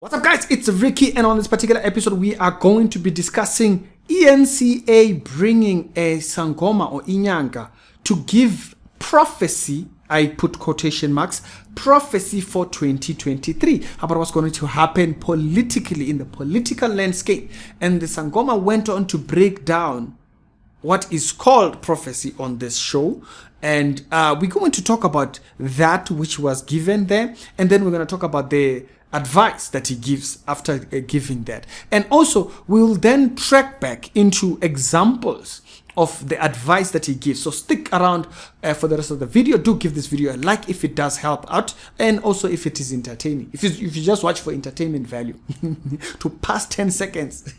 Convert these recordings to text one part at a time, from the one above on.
What's up, guys? It's Ricky, and on this particular episode we are going to be discussing ENCA bringing a Sangoma or ENCA to give prophecy, I put quotation marks, prophecy for 2023 about what's going to happen politically in the political landscape. And the Sangoma went on to break down what is called prophecy on this show, and we're going to talk about that which was given there, and then we're going to talk about the advice that he gives after giving that, and also we'll then track back into examples of the advice that he gives. So stick around for the rest of the video. Do give this video a like if it does help out, and also if it is entertaining, if you just watch for entertainment value to pass 10 seconds.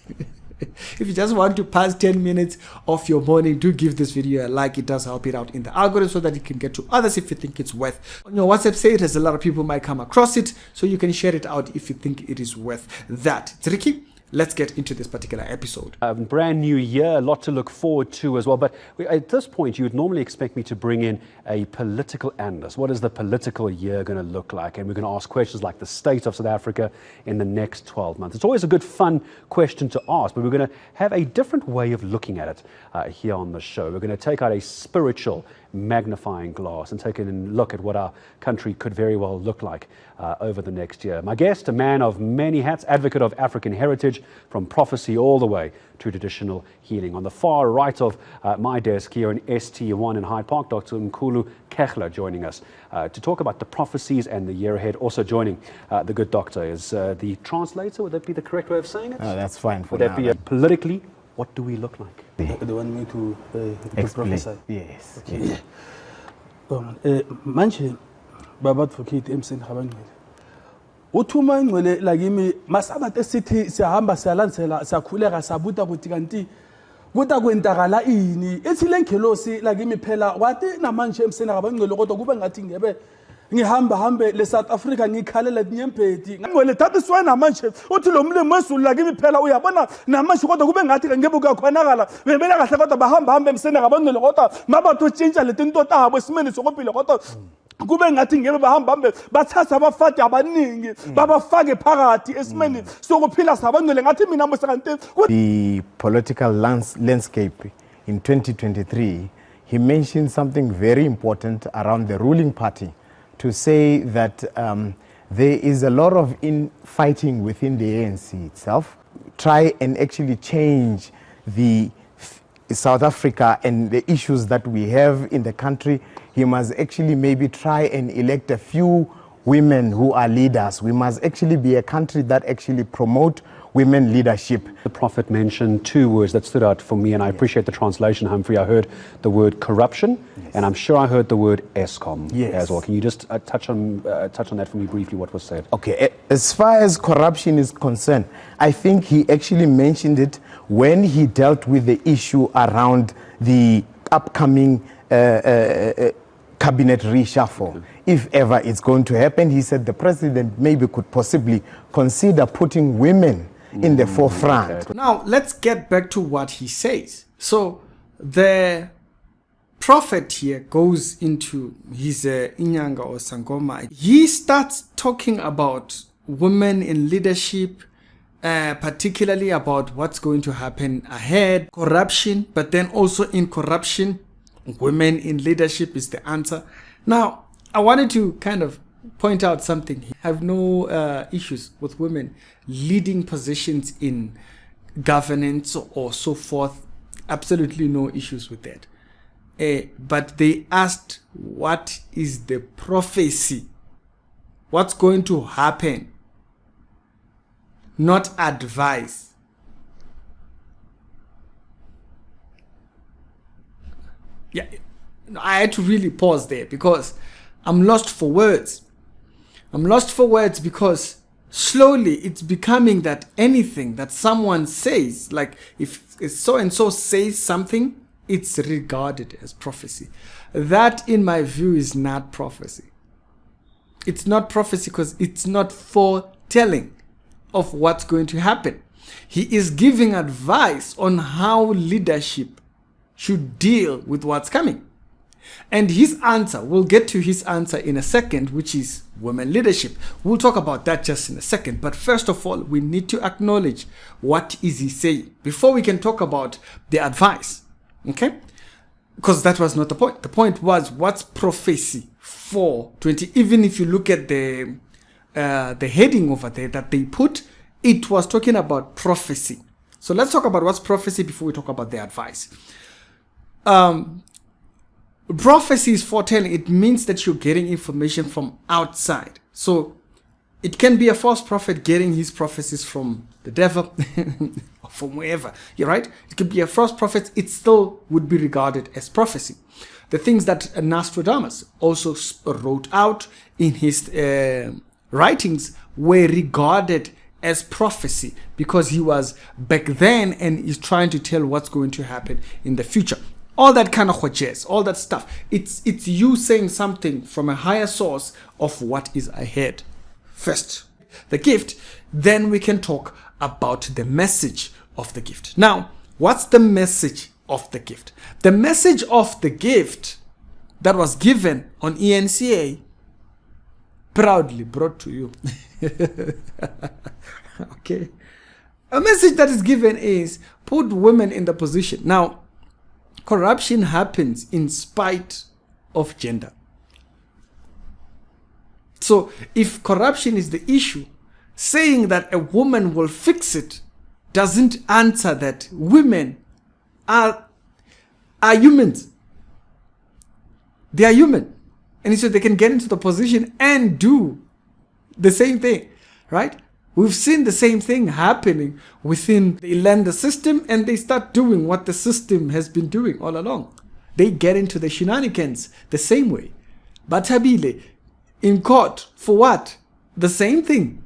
If you just want to pass 10 minutes of your morning, do give this video a like. It does help it out in the algorithm so that it can get to others if you think it's worth. On your WhatsApp status, a lot of people might come across it, so you can share it out if you think it is worth that. It's Ricky. Let's get into this particular episode. Brand new year, a lot to look forward to as well. But at this point, you would normally expect me to bring in a political analyst. What is the political year going to look like? And we're going to ask questions like the state of South Africa in the next 12 months. It's always a good, fun question to ask, but we're going to have a different way of looking at it here on the show. We're going to take out a spiritual magnifying glass and take a look at what our country could very well look like over the next year. My guest, a man of many hats, advocate of African heritage, from prophecy all the way to traditional healing. On the far right of my desk here in ST1 in Hyde Park, Dr. Mkhulu Kechler joining us to talk about the prophecies and the year ahead. Also joining the good doctor is the translator. Would that be the correct way of saying it? That's fine for Would that be politically, what do we look like? The one me to prophesy. Yes. Okay. Manje baba advocate emseni habangcwele. Uthuma ingcwele lakimi masabathe esithi siyahamba siyalandzela siyakhuleka sabuta ukuthi kanti kuta kwentakala ini ethi lengelosi lakimi phela wathi namanje emseni habangcwele kodwa kube ngathi ngebe ngihamba hambe le South Africa ngikhalela nyempedi ngcwele thathiswa namanje uthi lo mlimi wesulu lakimi phela uyabona namanje kodwa kube ngathi ngebe kuyakhonakala bebela kahle kodwa bahamba hambe emseni habangcwele kodwa mabathu tshintsha letinto tabo esimeni sokuphila kodwa kube ngathi ngebe bahamba hambe bathatha abafati abaningi babafake phakathi esimeni sokuphila sabangcwele ngathi mina musekanti. The political landscape in 2023, he mentioned something very important around the ruling party, to say that there is a lot of infighting within the ANC itself. Try and actually change the South Africa and the issues that we have in the country. He must actually maybe try and elect a few women who are leaders. We must actually be a country that actually promote women leadership. The prophet mentioned two words that stood out for me, and I appreciate the translation, Humphrey. I heard the word corruption, and I'm sure I heard the word ESCOM as well. Can you just touch on that for me briefly, what was said? Okay, as far as corruption is concerned, I think he actually mentioned it when he dealt with the issue around the upcoming cabinet reshuffle. If ever it's going to happen, he said the president maybe could possibly consider putting women in the forefront. Okay. Now let's get back to what he says. So the prophet here goes into his Inyanga or Sangoma. He starts talking about women in leadership, particularly about what's going to happen ahead, corruption, but then also in corruption, women in leadership is the answer. Now, I wanted to kind of point out something. I have no issues with women leading positions in governance or so forth. Absolutely no issues with that. But they asked, what is the prophecy? What's going to happen? Not advice. Yeah, I had to really pause there because I'm lost for words. I'm lost for words because slowly it's becoming that anything that someone says, like if so-and-so says something, it's regarded as prophecy. That, in my view, is not prophecy. It's not prophecy because it's not foretelling of what's going to happen. He is giving advice on how leadership should deal with what's coming. And his answer, we'll get to his answer in a second, which is women leadership. We'll talk about that just in a second. But first of all, we need to acknowledge what is he saying before we can talk about the advice. Okay? Because that was not the point. The point was, what's prophecy for 20? Even if you look at the heading over there that they put, it was talking about prophecy. So let's talk about what's prophecy before we talk about the advice. Prophecy is foretelling. It means that you're getting information from outside. So it can be a false prophet getting his prophecies from the devil or from wherever. You're right. It could be a false prophet. It still would be regarded as prophecy. The things that Nostradamus also wrote out in his writings were regarded as prophecy because he was back then and is trying to tell what's going to happen in the future. All that kind of hojes, all that stuff. It's you saying something from a higher source of what is ahead. First, the gift, then we can talk about the message of the gift. Now, what's the message of the gift? The message of the gift that was given on ENCA, proudly brought to you. Okay. A message that is given is put women in the position. Now, corruption happens in spite of gender. So if corruption is the issue, saying that a woman will fix it doesn't answer that women are humans. They are human. And so they can get into the position and do the same thing, right? We've seen the same thing happening within the Ilanda system, and they start doing what the system has been doing all along. They get into the shenanigans the same way. Batabile, in court, for what? The same thing.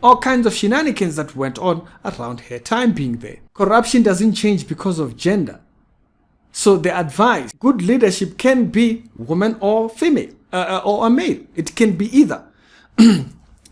All kinds of shenanigans that went on around her time being there. Corruption doesn't change because of gender. So the advice, good leadership can be woman or female, or a male. It can be either.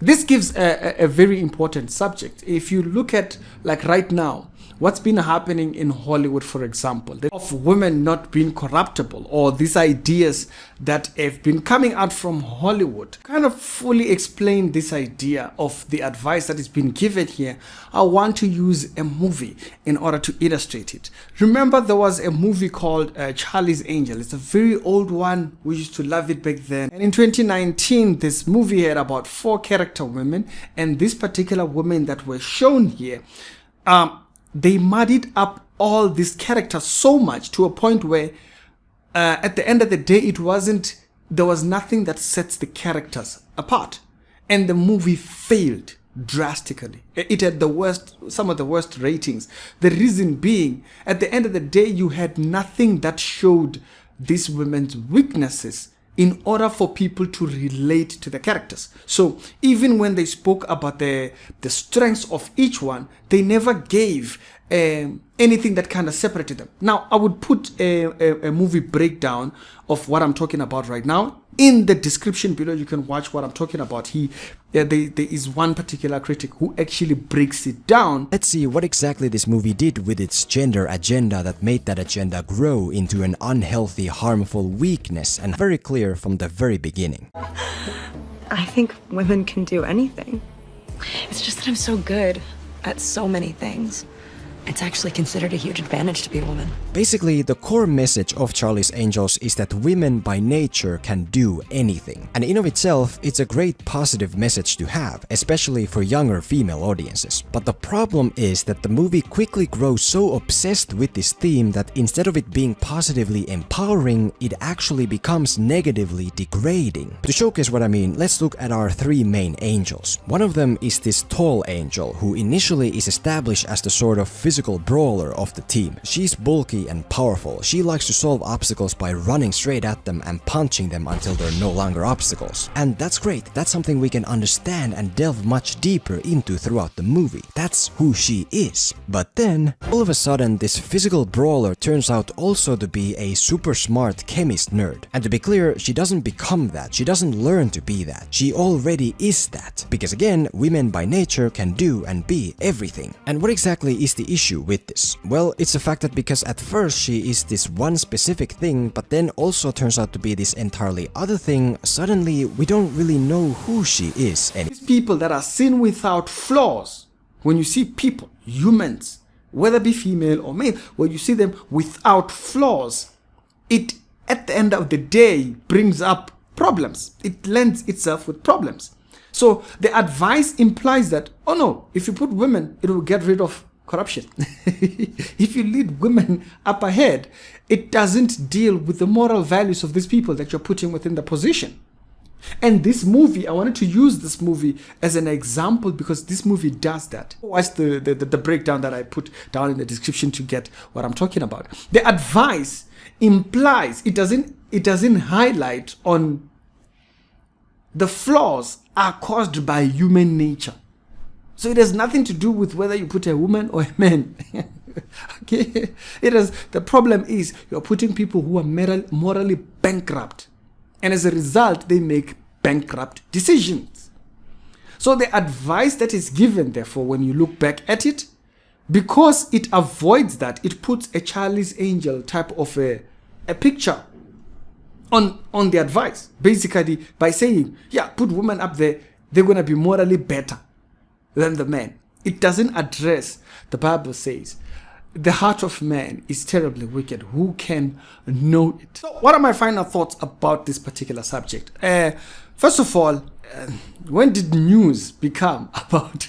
This gives a very important subject. If you look at, like right now, what's been happening in Hollywood, for example, of women not being corruptible, or these ideas that have been coming out from Hollywood, kind of fully explain this idea of the advice that is being given here. I want to use a movie in order to illustrate it. Remember, there was a movie called Charlie's Angel. It's a very old one. We used to love it back then. And in 2019, this movie had about 4 character women, and this particular women that were shown here, they muddied up all these characters so much to a point where at the end of the day, there was nothing that sets the characters apart. And the movie failed drastically. It had some of the worst ratings. The reason being, at the end of the day, you had nothing that showed these women's weaknesses in order for people to relate to the characters. So even when they spoke about the strengths of each one, they never gave anything that kind of separated them. Now, I would put a movie breakdown of what I'm talking about right now in the description below. You can watch what I'm talking about. There is one particular critic who actually breaks it down. Let's see what exactly this movie did with its gender agenda that made that agenda grow into an unhealthy, harmful weakness, and very clear from the very beginning. I think women can do anything. It's just that I'm so good at so many things. It's actually considered a huge advantage to be a woman. Basically, the core message of Charlie's Angels is that women by nature can do anything. And in of itself, it's a great positive message to have, especially for younger female audiences. But the problem is that the movie quickly grows so obsessed with this theme that instead of it being positively empowering, it actually becomes negatively degrading. To showcase what I mean, let's look at our 3 main angels. One of them is this tall angel, who initially is established as the sort of physical brawler of the team. She's bulky and powerful. She likes to solve obstacles by running straight at them and punching them until they're no longer obstacles. And that's great. That's something we can understand and delve much deeper into throughout the movie. That's who she is. But then, all of a sudden, this physical brawler turns out also to be a super smart chemist nerd. And to be clear, she doesn't become that. She doesn't learn to be that. She already is that. Because again, women by nature can do and be everything. And what exactly is the issue issue with this? Well, it's the fact that because at first she is this one specific thing, but then also turns out to be this entirely other thing, suddenly we don't really know who she is anymore. These people that are sin without flaws, when you see people, humans, whether be female or male, when you see them without flaws, it at the end of the day brings up problems. It lends itself with problems. So the advice implies that, oh no, if you put women, it will get rid of corruption. If you lead women up ahead, it doesn't deal with the moral values of these people that you're putting within the position. And this movie, I wanted to use this movie as an example because this movie does that. Watch the breakdown that I put down in the description to get what I'm talking about. The advice implies, it doesn't highlight on the flaws are caused by human nature. So it has nothing to do with whether you put a woman or a man. Okay, the problem is you're putting people who are morally bankrupt. And as a result, they make bankrupt decisions. So the advice that is given, therefore, when you look back at it, because it avoids that, it puts a Charlie's Angel type of a picture on the advice. Basically, by saying, yeah, put women up there, they're going to be morally better than the men. It doesn't address, the Bible says, the heart of man is terribly wicked. Who can know it? So what are my final thoughts about this particular subject? First of all, when did news become about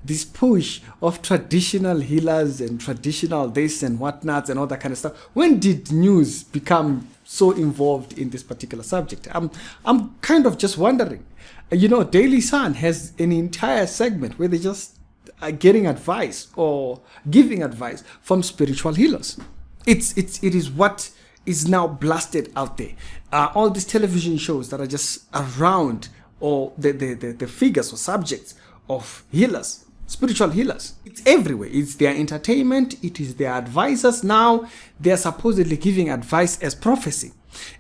this push of traditional healers and traditional this and whatnots and all that kind of stuff? When did news become so involved in this particular subject? I'm kind of just wondering. Daily Sun has an entire segment where they just are getting advice or giving advice from spiritual healers. It is what is now blasted out there. All these television shows that are just around, or the figures or subjects of healers, spiritual healers. It's everywhere. It's their entertainment. It is their advisors. Now they are supposedly giving advice as prophecy.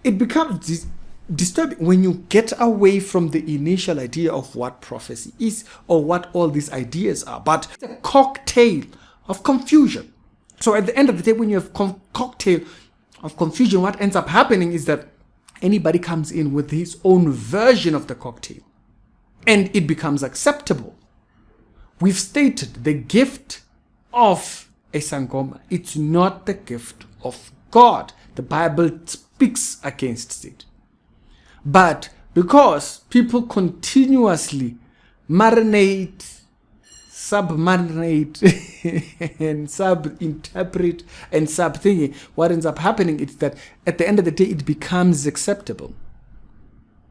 It becomes disturbing when you get away from the initial idea of what prophecy is or what all these ideas are. But it's a cocktail of confusion. So at the end of the day, when you have cocktail of confusion, what ends up happening is that anybody comes in with his own version of the cocktail and it becomes acceptable. We've stated the gift of a Sangoma. It's not the gift of God. The Bible speaks against it. But because people continuously marinate, submarinate, and sub-interpret and sub-thinking, what ends up happening is that at the end of the day, it becomes acceptable.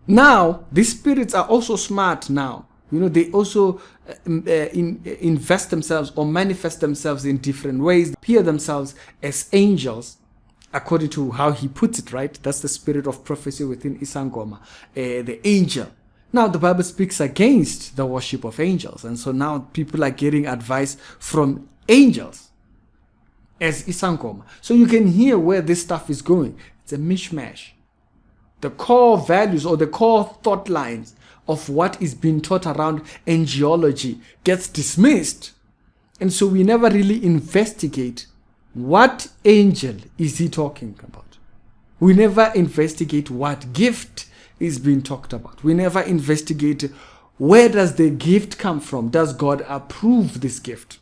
Now, these spirits are also smart now. They also invest themselves or manifest themselves in different ways. They appear themselves as angels, according to how he puts it, right? That's the spirit of prophecy within Isangoma, the angel. Now, the Bible speaks against the worship of angels. And so now people are getting advice from angels as Isangoma. So you can hear where this stuff is going. It's a mishmash. The core values or the core thought lines of what is being taught around angelology gets dismissed. And so we never really investigate what angel is he talking about. We never investigate what gift is being talked about. We never investigate where does the gift come from. Does God approve this gift?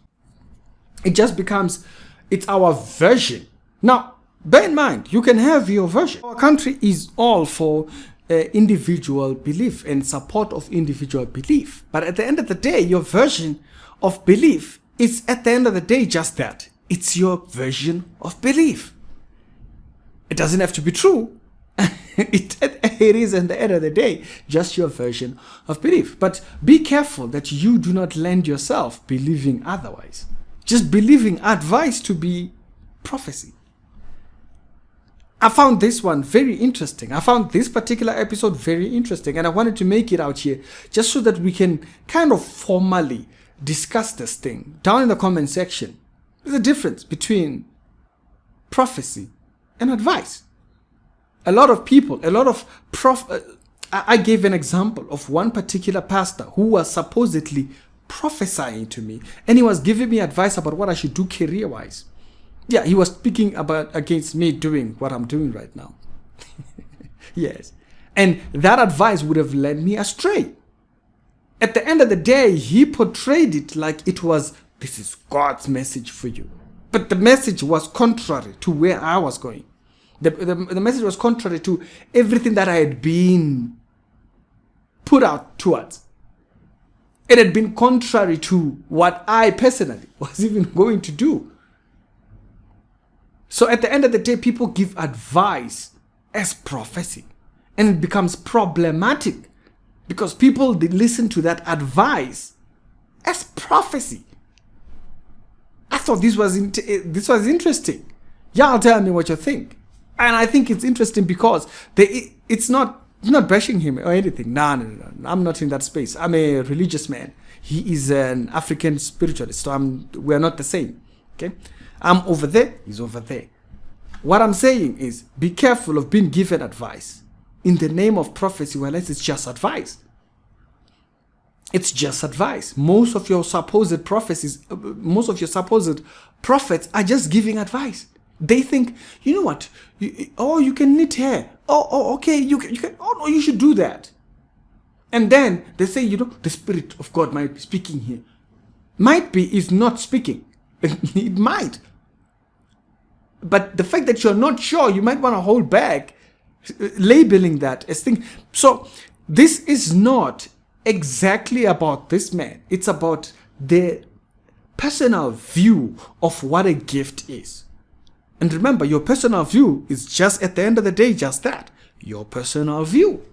It just becomes, it's our version. Now, bear in mind, you can have your version. Our country is all for individual belief and support of individual belief. But at the end of the day, your version of belief is at the end of the day just that. It's your version of belief. It doesn't have to be true. It is at the end of the day just your version of belief. But be careful that you do not lend yourself believing otherwise. Just believing advice to be prophecy. I found this one very interesting. I found this particular episode very interesting, and I wanted to make it out here just so that we can kind of formally discuss this thing. Down in the comment section, there's a difference between prophecy and advice. A lot of people, I gave an example of one particular pastor who was supposedly prophesying to me, and he was giving me advice about what I should do career-wise. Yeah, he was speaking against me doing what I'm doing right now. Yes. And that advice would have led me astray. At the end of the day, he portrayed it like it was, this is God's message for you. But the message was contrary to where I was going. The message was contrary to everything that I had been put out towards. It had been contrary to what I personally was even going to do. So at the end of the day, people give advice as prophecy. And it becomes problematic because people, they listen to that advice as prophecy. I thought this was interesting. Y'all tell me what you think. And I think it's interesting because it's not bashing him or anything. No. I'm not in that space. I'm a religious man. He is an African spiritualist. So we're not the same. Okay? I'm over there. He's over there. What I'm saying is, be careful of being given advice in the name of prophecy, unless it's just advice. It's just advice. Most of your supposed prophecies, most of your supposed prophets are just giving advice. They think, you know what? You can knit hair. Okay, you can. Oh no, you should do that. And then they say, the Spirit of God might be speaking here. Might be is not speaking. It might. But the fact that you're not sure, you might want to hold back, labeling that as thing. So this is not exactly about this man. It's about the personal view of what a gift is. And remember, your personal view is just, at the end of the day, just that. Your personal view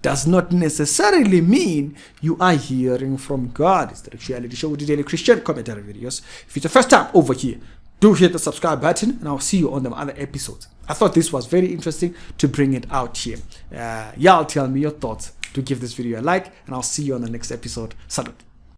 does not necessarily mean you are hearing from God. It's the Reality Show with the daily Christian commentary videos. If it's the first time over here, do hit the subscribe button, and I'll see you on the other episodes. I thought this was very interesting to bring it out here. Y'all tell me your thoughts. To give this video a like, and I'll see you on the next episode. Salute.